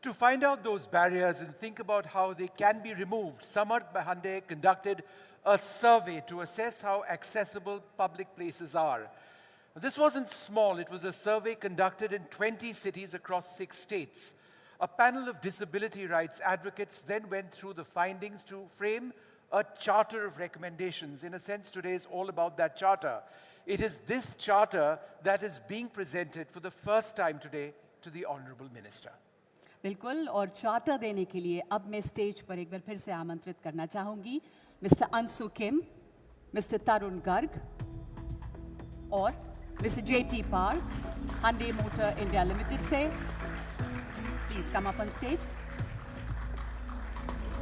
To find out those barriers and think about how they can be removed, Samarth Bahande conducted a survey to assess how accessible public places are. This wasn't small. It was a survey conducted in 20 cities across 6 states. A panel of disability rights advocates then went through the findings to frame a charter of recommendations. In a sense, today is all about that charter. It is this charter that is being presented for the first time today to the Honorable Minister. बिल्कुल, और charter देने के लिए अब मैं stage पर एक बार फिर से आमंत्रित करना चाहूंगी मिस्टर अंशु किम, मिस्टर तरुण गर्ग और mister jetty park, Hyundai Motor India Limited से. Please come up on stage.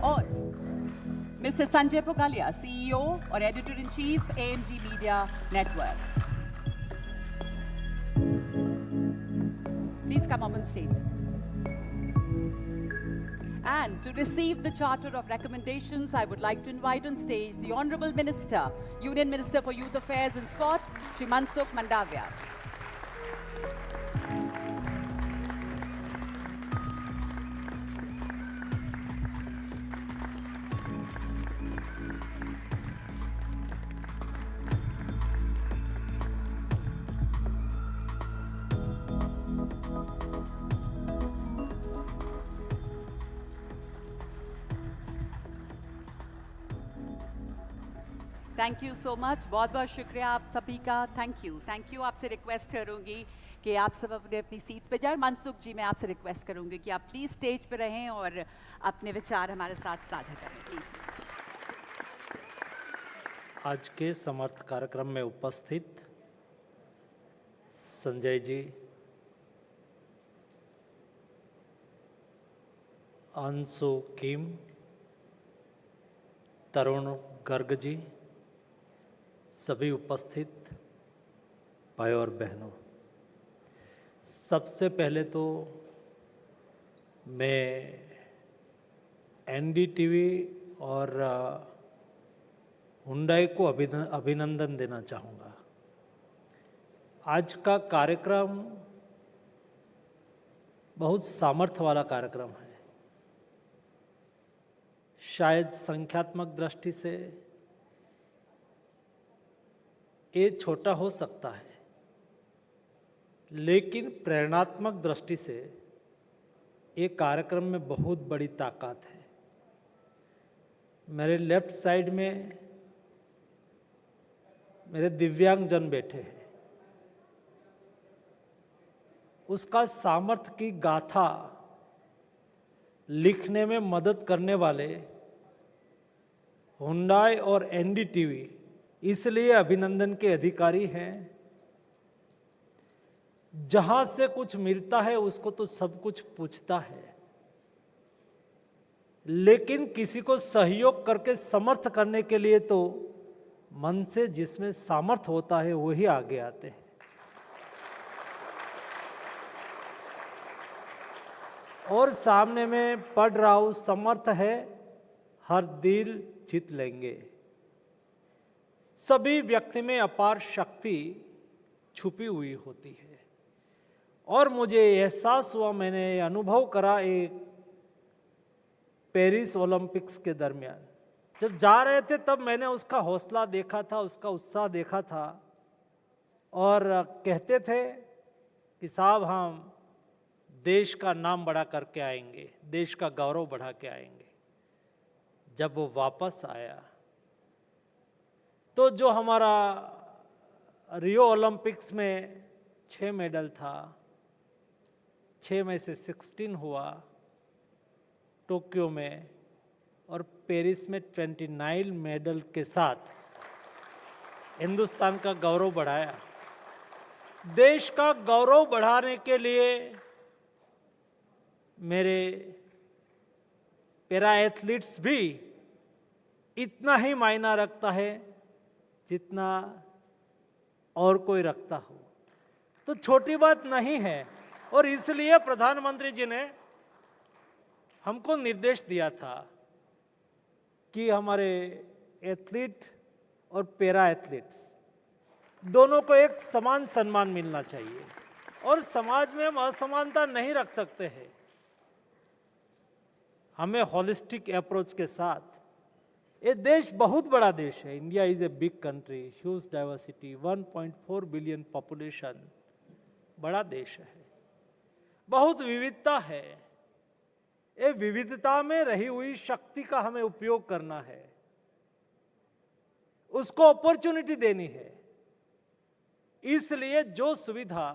और मिस्टर संजय पुगालिया, CEO और editor in chief, AMG media network. Please come up on stage. And to receive the Charter of Recommendations, I would like to invite on stage the Honourable Minister, Union Minister for Youth Affairs and Sports, Shri Mansukh Mandavia. Thank you so much. बहुत बहुत शुक्रिया आप सभी का. Thank you. आपसे request करूंगी कि आप सब अपने अपनी सीट्स पे जाएं. मनसुख जी, मैं आपसे रिक्वेस्ट करूंगी कि आप प्लीज़ स्टेज पे रहें और अपने विचार हमारे साथ साझा करें, प्लीज़. आज के समर्थ कार्यक्रम में उपस्थित संजय जी, अंशु किम, तरुण गर्ग जी, सभी उपस्थित भाई और बहनों, सबसे पहले तो मैं NDTV और हुंडई को अभिनंदन देना चाहूँगा. आज का कार्यक्रम बहुत सामर्थ्य वाला कार्यक्रम है. शायद संख्यात्मक दृष्टि से ये छोटा हो सकता है, लेकिन प्रेरणात्मक दृष्टि से ये कार्यक्रम में बहुत बड़ी ताकत है. मेरे लेफ्ट साइड में मेरे दिव्यांगजन बैठे हैं. उसका सामर्थ्य की गाथा लिखने में मदद करने वाले हुंडई और NDTV इसलिए अभिनंदन के अधिकारी हैं. जहां से कुछ मिलता है उसको तो सब कुछ पूछता है, लेकिन किसी को सहयोग करके समर्थ करने के लिए तो मन से जिसमें सामर्थ्य होता है वही आगे आते हैं. और सामने में पढ़ रहा हूं, समर्थ है हर दिल जीत लेंगे. सभी व्यक्ति में अपार शक्ति छुपी हुई होती है. और मुझे एहसास हुआ, मैंने अनुभव करा एक पेरिस ओलंपिक्स के दरमियान जब जा रहे थे, तब मैंने उसका हौसला देखा था, उसका उत्साह देखा था. और कहते थे कि साहब हम देश का नाम बढ़ा करके आएंगे, देश का गौरव बढ़ा के आएंगे. जब वो वापस आया तो जो हमारा रियो ओलंपिक्स में 6 मेडल था, 6 में से 16 हुआ टोक्यो में, और पेरिस में 29 मेडल के साथ हिंदुस्तान का गौरव बढ़ाया. देश का गौरव बढ़ाने के लिए मेरे पैरा एथलीट्स भी इतना ही मायना रखता है जितना और कोई रखता हो. तो छोटी बात नहीं है. और इसलिए प्रधानमंत्री जी ने हमको निर्देश दिया था कि हमारे एथलीट और पैरा एथलीट्स दोनों को एक समान सम्मान मिलना चाहिए. और समाज में हम असमानता नहीं रख सकते हैं. हमें हॉलिस्टिक अप्रोच के साथ, ये देश बहुत बड़ा देश है, India is a big country, huge diversity, 1.4 billion population, बड़ा देश है, बहुत विविधता है। ये विविधता में रही हुई शक्ति का हमें उपयोग करना है, उसको अपॉर्चुनिटी देनी है। इसलिए जो सुविधा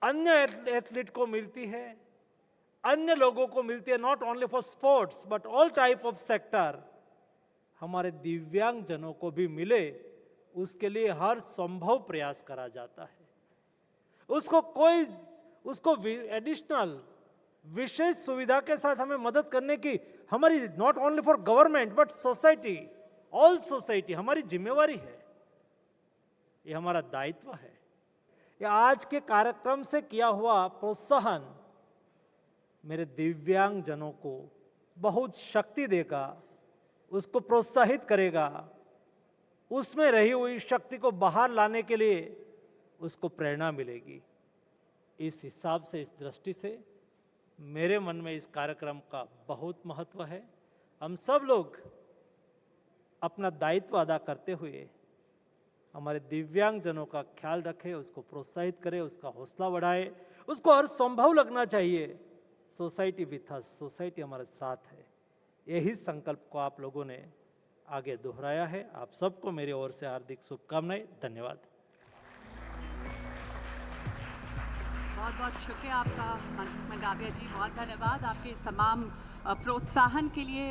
अन्य एथलीट को मिलती है, अन्य लोगों को मिलती है, not only for sports but all type of sector, हमारे दिव्यांग जनों को भी मिले, उसके लिए हर संभव प्रयास करा जाता है। उसको एडिशनल विशेष सुविधा के साथ हमें मदद करने की हमारी not only for government but society, all society, हमारी जिम्मेवारी है, ये हमारा दायित्व है। ये आज के कार्यक्रम से किया हुआ प्रोत्साहन मेरे दिव्यांग जनों को बहुत शक्ति देगा, उसको प्रोत्साहित करेगा, उसमें रही हुई शक्ति को बाहर लाने के लिए उसको प्रेरणा मिलेगी। इस हिसाब से, इस दृष्टि से मेरे मन में इस कार्यक्रम का बहुत महत्व है। हम सब लोग अपना दायित्व अदा करते हुए हमारे दिव्यांग जनों का ख्याल रखें, उसको प्रोत्साहित करें, उसका हौसला बढ़ाए, उसको हर संभव लगना चाहिए। सोसाइटी विथ अस, सोसाइटी हमारे साथ है, यही संकल्प को आप लोगों ने आगे दोहराया है। आप सबको मेरी ओर से हार्दिक शुभकामनाएं। धन्यवाद। बहुत बहुत शुक्रिया आपका मनसुख मंडाविया जी, बहुत धन्यवाद आपके इस तमाम प्रोत्साहन के लिए।